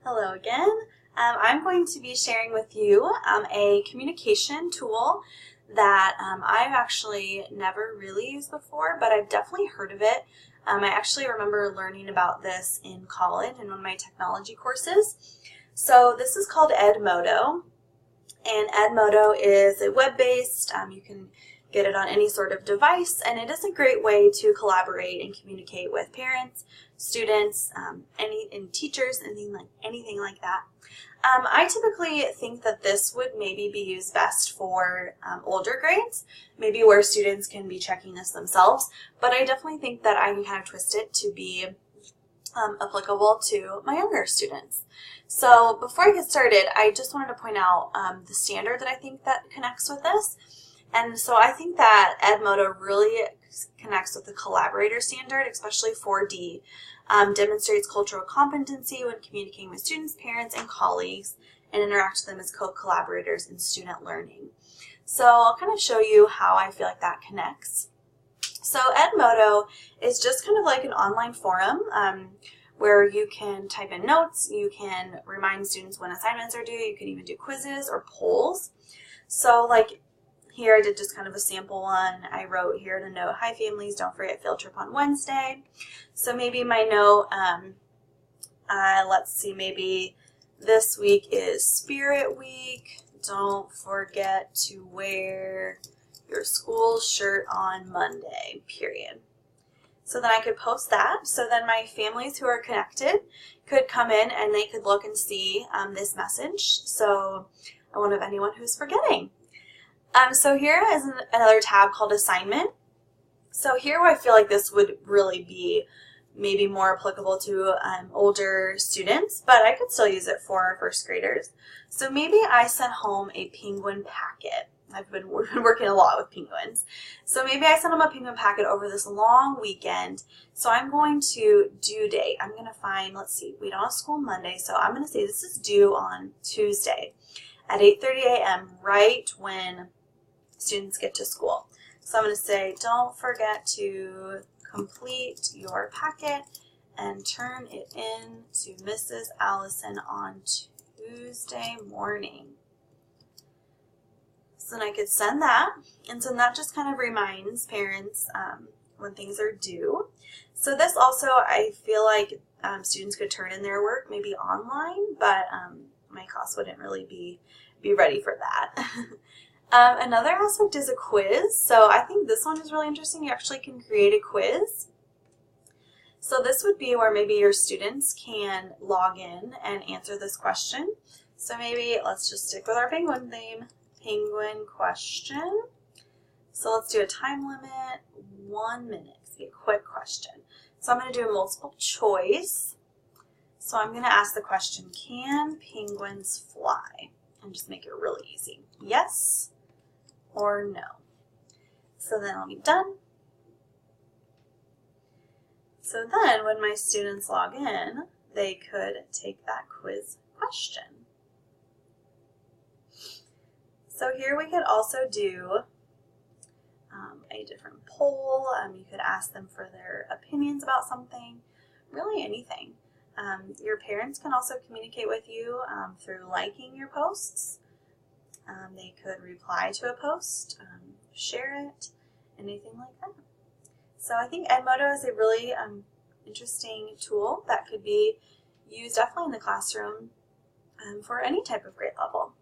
Hello again. I'm going to be sharing with you a communication tool that I've actually never really used before, but I've definitely heard of it. I actually remember learning about this in college in one of my technology courses. So this is called Edmodo, and Edmodo is a web-based, you can get it on any sort of device, and it is a great way to collaborate and communicate with parents, students, and teachers, anything like that. I typically think that this would maybe be used best for older grades, maybe where students can be checking this themselves, but I definitely think that I can kind of twist it to be applicable to my younger students. So before I get started, I just wanted to point out the standard that I think that connects with this. And so I think that Edmodo really connects with the collaborator standard, especially 4D, demonstrates cultural competency when communicating with students, parents, and colleagues, and interact with them as co-collaborators in student learning. So I'll kind of show you how I feel like that connects. So Edmodo is just kind of like an online forum where you can type in notes, you can remind students when assignments are due, you can even do quizzes or polls. So like here I did just kind of a sample one. I wrote here to note, hi families, don't forget field trip on Wednesday. So maybe my note, let's see, maybe this week is Spirit Week. Don't forget to wear your school shirt on Monday, period. So then I could post that. So then my families who are connected could come in and they could look and see this message. So I won't have anyone who's forgetting. So here is another tab called Assignment. So here I feel like this would really be maybe more applicable to older students, but I could still use it for first graders. So maybe I sent home a penguin packet. I've been working a lot with penguins. So maybe I sent them a penguin packet over this long weekend. So I'm going to due date. I'm going to find, let's see, we don't have school Monday, so I'm going to say this is due on Tuesday at 8:30 a.m. right when students get to school. So I'm going to say, don't forget to complete your packet and turn it in to Mrs. Allison on Tuesday morning. So then I could send that, and so that just kind of reminds parents when things are due. So this also, I feel like students could turn in their work maybe online, but my class wouldn't really be ready for that. Another aspect is a quiz. So I think this one is really interesting. You actually can create a quiz. So this would be where maybe your students can log in and answer this question. So maybe let's just stick with our penguin theme. Penguin question. So let's do a time limit, 1 minute. It's a quick question. So I'm going to do a multiple choice. So I'm going to ask the question, can penguins fly? And just make it really easy. Yes or no. So then I'll be done. So then when my students log in, they could take that quiz question. So here we could also do a different poll. You could ask them for their opinions about something, really anything. Your parents can also communicate with you through liking your posts. They could reply to a post, share it, anything like that. So I think Edmodo is a really interesting tool that could be used definitely in the classroom for any type of grade level.